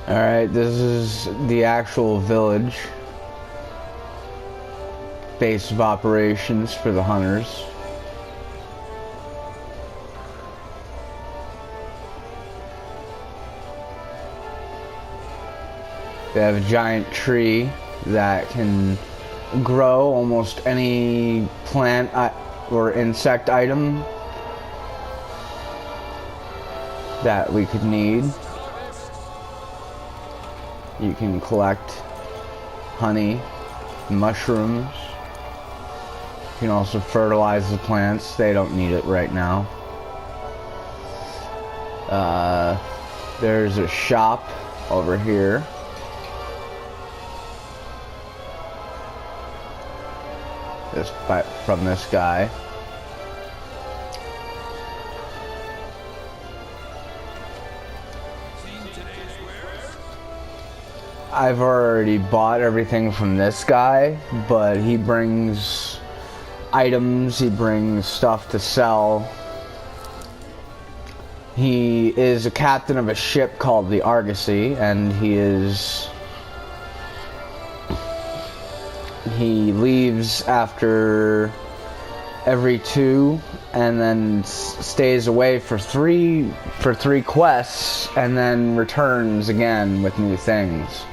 Alright, this is the actual village. Base of operations for the hunters. They have a giant tree that can grow almost any plant or insect item that we could need. You can collect honey, mushrooms. You can also fertilize the plants. They don't need it right now. There's a shop over here. From this guy. I've already bought everything from this guy, but he brings items, he brings stuff to sell. He is a captain of a ship called the Argosy, and he leaves after every 2 and then stays away for three quests and then returns again with new things.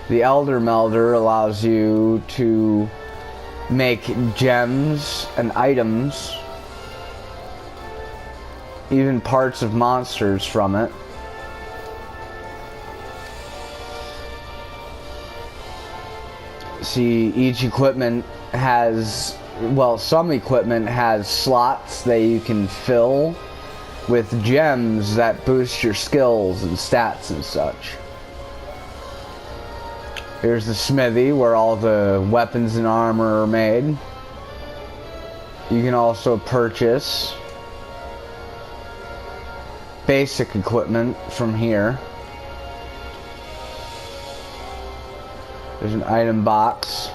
The Elder Melder allows you to make gems and items, even parts of monsters from it. See, each equipment has, well, some equipment has slots that you can fill with gems that boost your skills and stats and such. Here's the smithy where all the weapons and armor are made. You can also purchase basic equipment from here. There's an item box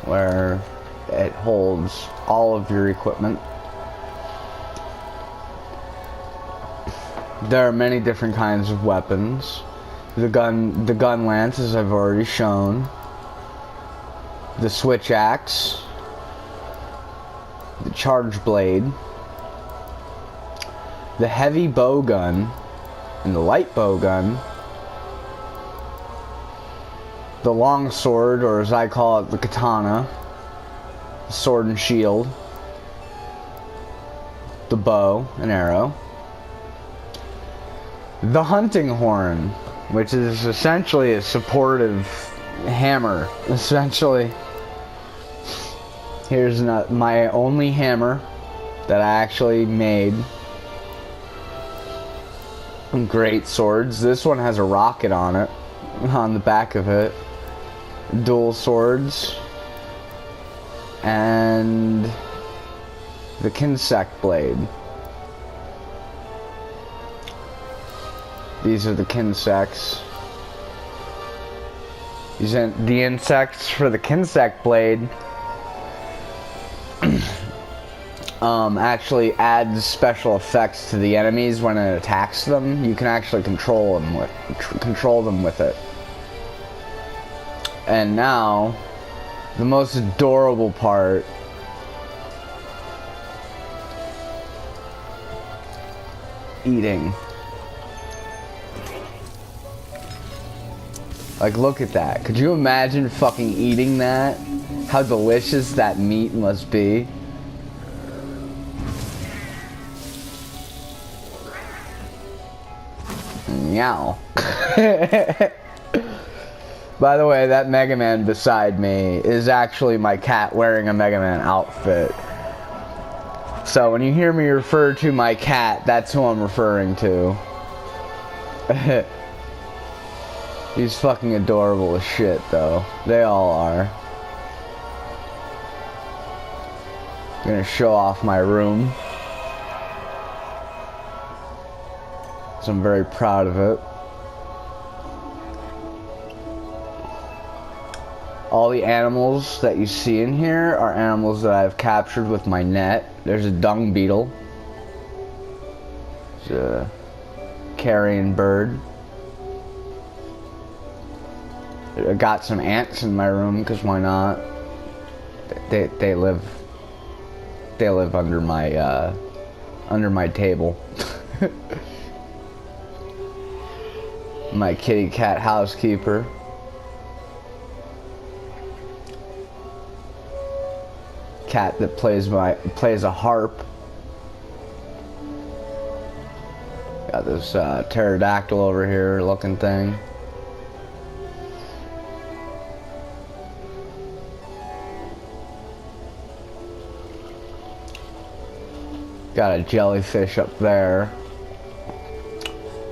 where it holds all of your equipment. There are many different kinds of weapons. The gun lance, as I've already shown. The switch axe. The charge blade. The heavy bow gun and the light bow gun. The long sword, or as I call it, the katana. The sword and shield. The bow and arrow. The hunting horn, which is essentially a supportive hammer. Essentially. Here's my only hammer that I actually made. Great swords. This one has a rocket on it, on the back of it. Dual swords. And the Kinsect blade. These are the Kinsects. The insects for the Kinsect blade actually adds special effects to the enemies when it attacks them. You can actually control them with it. And now, the most adorable part. Eating. Like, look at that. Could you imagine fucking eating that? How delicious that meat must be. Meow. By the way, that Mega Man beside me is actually my cat wearing a Mega Man outfit. So when you hear me refer to my cat, that's who I'm referring to. He's fucking adorable as shit, though. They all are. I'm gonna show off my room. So I'm very proud of it. All the animals that you see in here are animals that I've captured with my net. There's a dung beetle. There's a carrion bird. I got some ants in my room because why not? They live under my table. My kitty cat housekeeper. Cat that plays a harp. Got this pterodactyl over here looking thing. Got a jellyfish up there.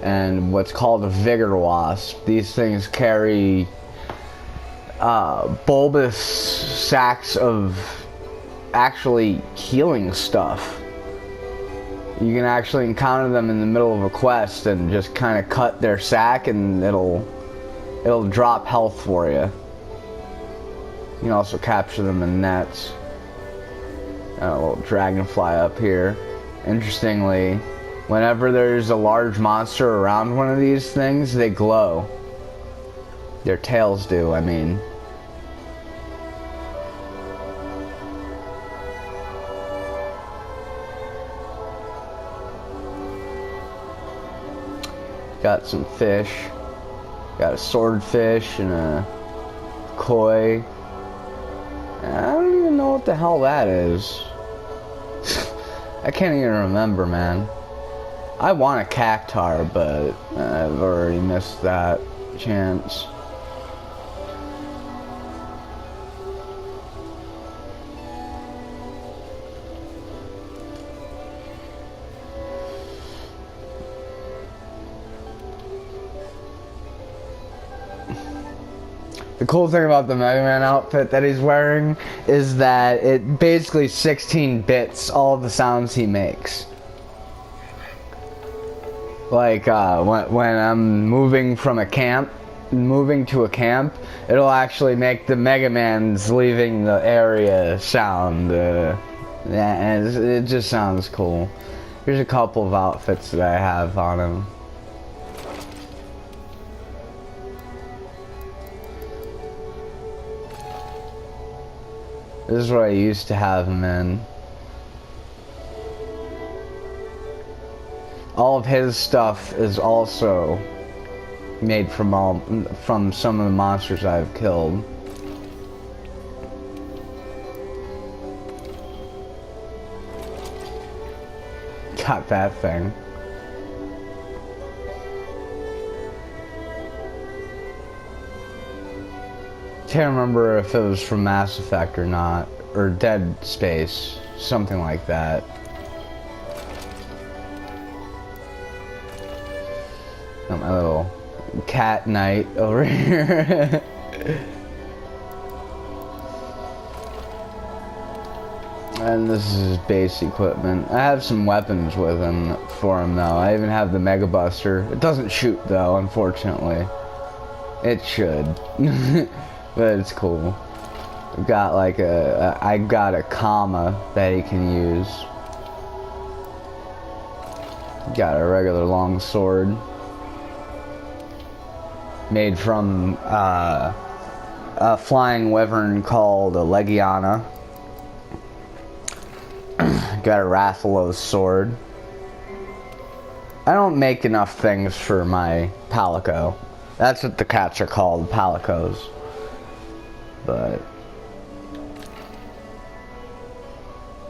And what's called a vigor wasp. These things carry bulbous sacks of actually healing stuff. You can actually encounter them in the middle of a quest and just kind of cut their sack and it'll drop health for you. You can also capture them in nets. A little dragonfly up here. Interestingly, whenever there's a large monster around one of these things, they glow. Their tails do, I mean. Got some fish. Got a swordfish and a koi. I don't even know what the hell that is. I can't even remember, man. I want a cactar, but I've already missed that chance. The cool thing about the Mega Man outfit that he's wearing is that it basically 16 bits all of the sounds he makes. Like when I'm moving to a camp, it'll actually make the Mega Man's leaving the area sound. Yeah, it just sounds cool. Here's a couple of outfits that I have on him. This is what I used to have him in. All of his stuff is also made from some of the monsters I've killed. Got that thing. Can't remember if it was from Mass Effect or not, or Dead Space, something like that. Got my little cat knight over here. And this is his base equipment. I have some weapons with him for him though. I even have the Mega Buster. It doesn't shoot though, unfortunately. It should. But it's cool. I've got like I got a comma that he can use. Got a regular long sword. Made from a flying wyvern called a Legiana. Got a Rathalos sword. I don't make enough things for my Palico. That's what the cats are called, Palicos. But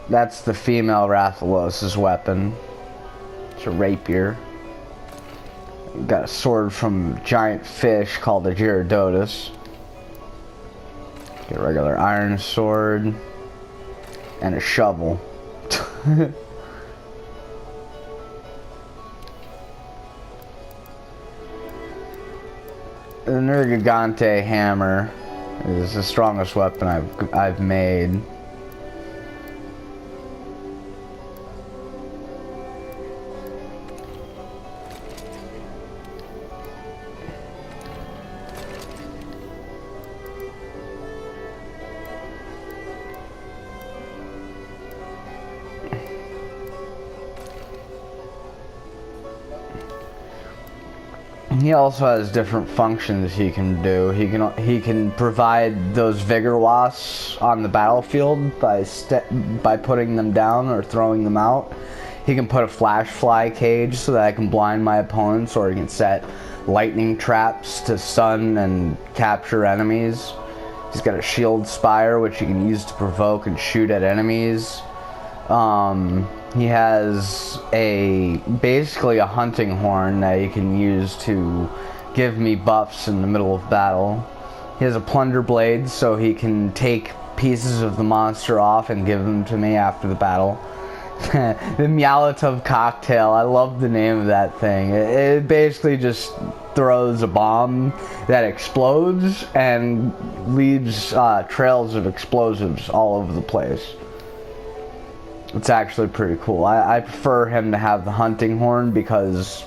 that's the female Rathalos' weapon. It's a rapier. Got a sword from a giant fish called a Gyaradotus. Get a regular iron sword. And a shovel. The Nergigante hammer is the strongest weapon I've made. He also has different functions he can do. He can provide those vigor wasps on the battlefield by putting them down or throwing them out. He can put a flash fly cage so that I can blind my opponents, or he can set lightning traps to stun and capture enemies. He's got a shield spire which he can use to provoke and shoot at enemies. He has basically a hunting horn that he can use to give me buffs in the middle of battle. He has a plunder blade so he can take pieces of the monster off and give them to me after the battle. The Molotov cocktail, I love the name of that thing. It basically just throws a bomb that explodes and leaves trails of explosives all over the place. It's actually pretty cool. I prefer him to have the hunting horn because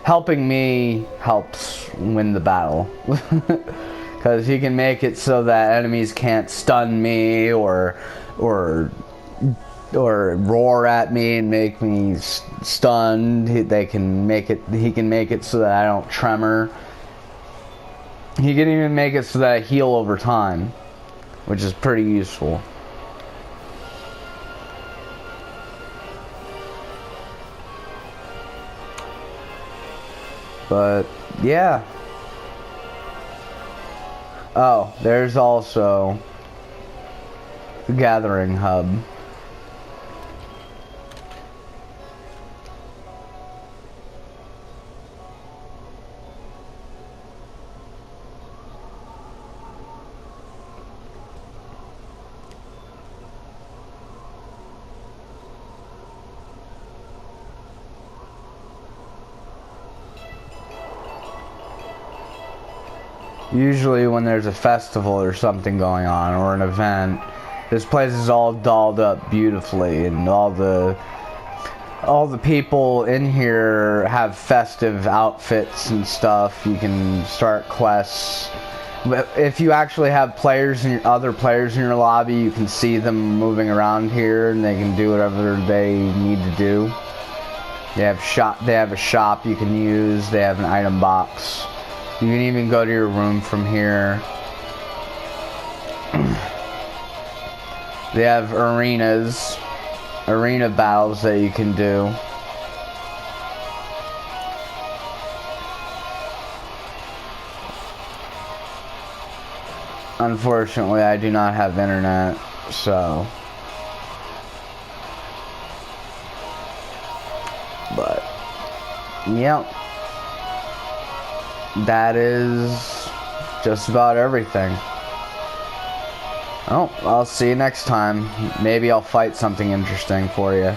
helping me helps win the battle. Because he can make it so that enemies can't stun me or roar at me and make me stunned. He can make it so that I don't tremor. He can even make it so that I heal over time, which is pretty useful. But yeah. Oh, there's also the gathering hub. Usually when there's a festival or something going on, or an event, this place is all dolled up beautifully, and all the people in here have festive outfits and stuff. You can start quests. If you actually have other players in your lobby, you can see them moving around here, and they can do whatever they need to do. They have a shop you can use. They have an item box. You can even go to your room from here. They have arena battles that you can do. Unfortunately, I do not have internet, so. But, yep. That is just about everything. Oh, I'll see you next time. Maybe I'll fight something interesting for you.